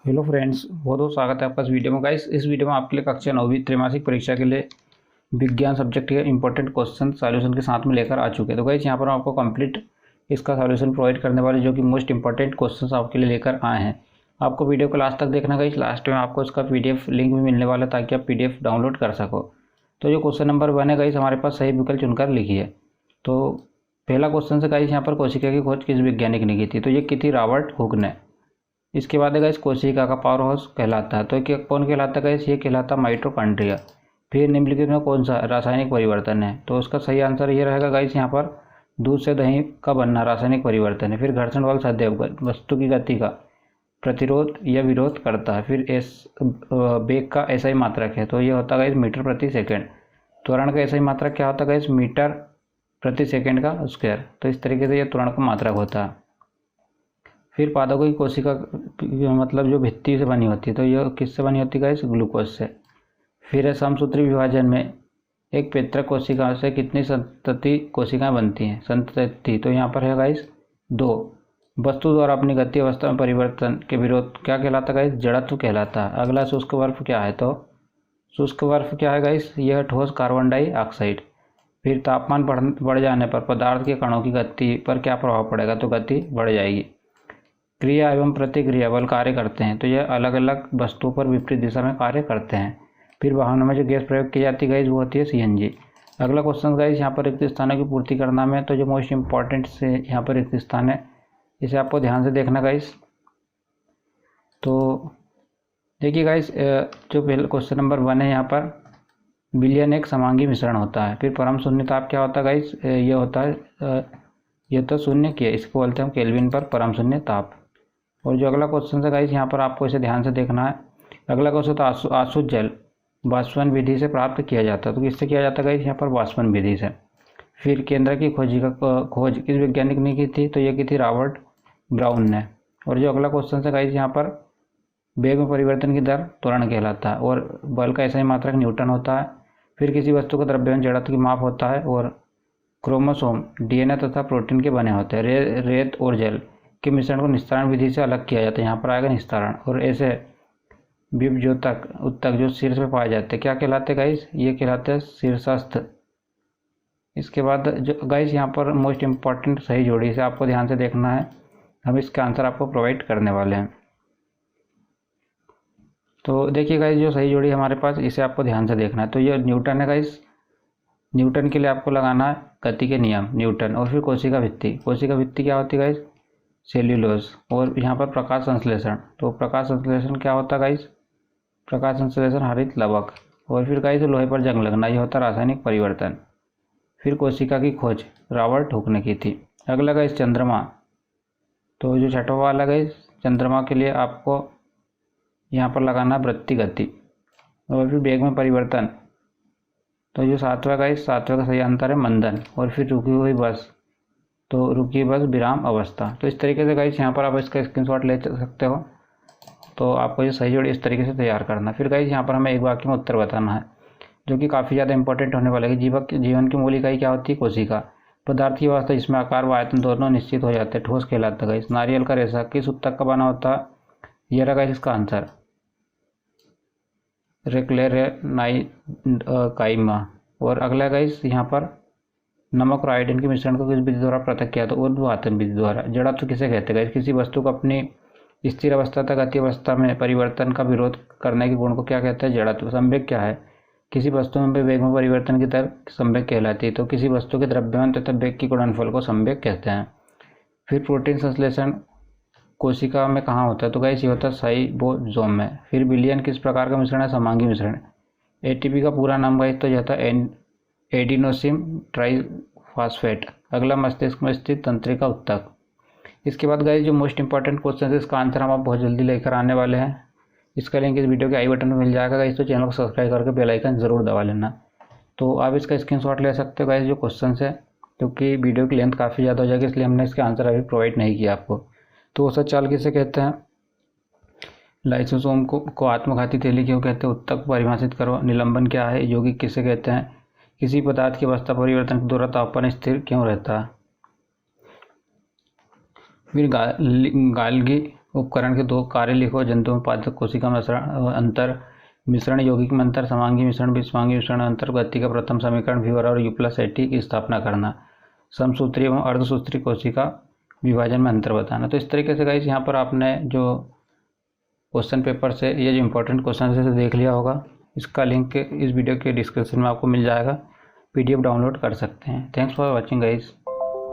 Hello friends, बहुत बहुत स्वागत है आपका इस वीडियो में। गाइस, इस वीडियो में आपके लिए कक्षा 9वीं त्रैमासिक परीक्षा के लिए विज्ञान सब्जेक्ट के इंपॉर्टेंट क्वेश्चन सॉल्यूशन के साथ में लेकर आ चुके हैं। तो गाइस, यहाँ पर आपको कंप्लीट इसका सॉल्यूशन प्रोवाइड करने वाले जो कि मोस्ट इंपॉर्टेंट क्वेश्चंस आपके लिए लेकर आए हैं। आपको वीडियो को लास्ट तक देखना। गाइस, लास्ट में आपको इसका PDF लिंक भी मिलने वाला है ताकि आप PDF डाउनलोड कर सको। तो जो क्वेश्चन नंबर 1 है गाइस, हमारे पास सही विकल्प चुनकर लिखिए। तो पहला क्वेश्चन से गाइस, यहाँ पर कोशिका की खोज किस वैज्ञानिक ने की थी? तो ये की थी रॉबर्ट हुक ने। इसके बाद है गाइस, कोशिका का पावर हाउस कहलाता है तो क्या कौन कहलाता है गाइस? ये कहलाता माइटोकॉन्ड्रिया। फिर निम्नलिखित में कौन सा रासायनिक परिवर्तन है? तो उसका सही आंसर ये रहेगा गाइस, यहाँ पर दूध से दही का बनना रासायनिक परिवर्तन है। फिर घर्षण बल सदैव वस्तु की गति का प्रतिरोध या विरोध करता है। फिर वेग का SI मात्रक है तो ये होता है गाइस मीटर प्रति सेकेंड। त्वरण का SI मात्रक क्या होता है गाइस? मीटर प्रति सेकेंड का स्क्वायर। तो इस तरीके से ये त्वरण का मात्रक होता है। फिर पादपों की कोशिका मतलब जो भित्ति से बनी होती है तो यह किससे बनी होती है गाइस? ग्लूकोज से। फिर है समसूत्री विभाजन में एक पेत्रक कोशिका से कितनी संतति कोशिकाएं बनती हैं? संतति। तो यहाँ पर है गाइस 2। वस्तु द्वारा अपनी गति अवस्था में परिवर्तन के विरोध क्या कहलाता है गाइस? जड़त्व कहलाता है। अगला शुष्क बर्फ क्या है? तो शुष्क बर्फ क्या है गाइस? यह ठोस कार्बन डाइऑक्साइड। फिर तापमान बढ़ जाने पर पदार्थ के कणों की गति पर क्या प्रभाव पड़ेगा? तो गति बढ़ जाएगी। क्रिया एवं प्रतिक्रिया बल कार्य करते हैं तो यह अलग अलग वस्तुओं पर विपरीत दिशा में कार्य करते हैं। फिर वाहनों में जो गैस प्रयोग की जाती है वो होती है CNG। अगला क्वेश्चन गाइस, यहाँ पर रिक्त स्थानों की पूर्ति करना में तो जो मोस्ट इंपॉर्टेंट से यहाँ पर रिक्त स्थान है इसे आपको ध्यान से देखना गाइस। तो देखिए गाइस, जो पहले क्वेश्चन नंबर 1 है, यहाँ पर विलयन एक समांगी मिश्रण होता है। फिर परम शून्य ताप क्या होता है गाइस? ये होता है ये तो शून्य की है, इसको बोलते हैं हम केल्विन पर परम शून्य ताप। और जो अगला क्वेश्चन है गाइस, यहाँ पर आपको इसे ध्यान से देखना है। अगला क्वेश्चन तो आसुत जल वाष्पन विधि से प्राप्त किया जाता है। तो किससे किया जाता है गाइस? यहाँ पर वाष्पन विधि से। फिर केंद्र की खोज किस वैज्ञानिक ने की थी? तो ये की थी रॉबर्ट ब्राउन ने। और जो अगला क्वेश्चन है गाइस, यहाँ पर वेग में परिवर्तन की दर त्वरण कहलाता है और बल का SI मात्रक न्यूटन होता है। फिर किसी वस्तु का द्रव्यमान जड़त्व की माप होता है और क्रोमोसोम DNA तथा प्रोटीन के बने होते हैं। रेत और जल के मिश्रण को निस्तारण विधि से अलग किया जाता है। यहाँ पर आएगा निस्तारण। और ऐसे विभज्योतक उत्तक जो शीर्ष पे पाए जाते हैं क्या कहलाते हैं गाइस? ये कहलाते हैं शीर्षस्थ। इसके बाद जो गाइस, यहाँ पर मोस्ट इंपॉर्टेंट सही जोड़ी से आपको ध्यान से देखना है। हम इसका आंसर आपको प्रोवाइड करने वाले हैं। तो देखिए गाइस, जो सही जोड़ी हमारे पास इसे आपको ध्यान से देखना है। तो ये न्यूटन है गाइस। न्यूटन के लिए आपको लगाना है गति के नियम न्यूटन। और फिर कोशिका भित्ति। कोशिका भित्ति क्या होती है गाइस? सेल्यूलोज। और यहाँ पर प्रकाश संश्लेषण। तो प्रकाश संश्लेषण क्या होता है गाइस? प्रकाश संश्लेषण हरित लवक। और फिर गाइस लोहे पर जंग लगना, ये होता है रासायनिक परिवर्तन। फिर कोशिका की खोज रॉबर्ट हुक ने की थी। अगला गाइस चंद्रमा। तो जो छठवां वाला गाइस, चंद्रमा के लिए आपको यहाँ पर लगाना वृत्ति गति। और फिर वेग में परिवर्तन। तो जो सातवां गाइस, सातवें का सही आंसर है मंदन। और फिर रुकी हुई बस। तो रुकी बस विराम अवस्था। तो इस तरीके से गाइस यहाँ पर आप इसका स्क्रीनशॉट ले सकते हो। तो आपको ये सही जोड़ी इस तरीके से तैयार करना। फिर गाइस यहाँ पर हमें एक वाक्य में उत्तर बताना है जो कि काफ़ी ज़्यादा इंपॉर्टेंट होने वाला है। जीवन की मूल इकाई क्या होती है? कोशिका। पदार्थ की अवस्था जिसमें आकार व आयतन दोनों निश्चित हो जाते हैं ठोस कहलाता है गाइस। नारियल का रेशा किस उत्तक का बना होता है? ये रहा गाइस इसका आंसर, रेक्लेरेनाइकाइमा। और अगला गाइस, यहाँ पर नमक और आयोडीन के मिश्रण को किस विधि द्वारा पृथक किया? तो ऊर्ध्वआतन विधि द्वारा। जड़त्व किसे कहते हैं? किसी वस्तु को अपनी स्थिर अवस्था तक गति अवस्था में परिवर्तन का विरोध करने के गुण को क्या कहते हैं? जड़त्व। संवेग क्या है? किसी वस्तु में वेग में परिवर्तन की दर संवेग कहलाती है। तो किसी वस्तु के द्रव्यमान तथा वेग की गुणनफल को संवेग कहते हैं। फिर प्रोटीन संश्लेषण कोशिका में कहाँ होता है? तो गाइस ये होता है साइटोसोम में। फिर विलयन किस प्रकार का मिश्रण है? समांगी मिश्रण। ATP का पूरा नाम गाइस तो जाता है एडिनोसिन ट्राइफॉस्फेट। अगला मस्तिष्क में स्थित तंत्रिका उत्तक। इसके बाद गाइस जो मोस्ट इंपॉर्टेंट क्वेश्चन है इसका आंसर हम आप बहुत जल्दी लेकर आने वाले हैं। इसका लिंक इस वीडियो के आई बटन में मिल जाएगा गाइस। तो चैनल को सब्सक्राइब करके बेल आइकन जरूर दबा लेना। तो आप इसका स्क्रीनशॉट ले सकते हो गाइस जो क्वेश्चन है, क्योंकि वीडियो की लेंथ काफ़ी ज़्यादा हो जाएगी इसलिए हमने इसका आंसर अभी प्रोवाइड नहीं किया आपको। तो औसत चाल किसे कहते हैं? लाइसोसोम को आत्मघाती थैली क्यों कहते हैं? उत्तक परिभाषित करो। निलंबन क्या है? यौगिक किसे कहते हैं? किसी पदार्थ की अवस्था परिवर्तन के द्वारा तापमान स्थिर क्यों रहता है? फिर गाल्गी उपकरण के 2 कार्य लिखो। जंतु में पादप कोशिका मिश्रण अंतर, मिश्रण यौगिक में अंतर, समांगी मिश्रण, विषमांगी मिश्रण अंतर, गति का प्रथम समीकरण V और U+AT की स्थापना करना, समसूत्री एवं अर्धसूत्री कोशिका विभाजन में अंतर बताना। तो इस तरीके से गाइस यहाँ पर आपने जो क्वेश्चन पेपर से ये जो इंपॉर्टेंट क्वेश्चन है देख लिया होगा। इसका लिंक इस वीडियो के डिस्क्रिप्शन में आपको मिल जाएगा, PDF डाउनलोड कर सकते हैं। Thanks for watching guys.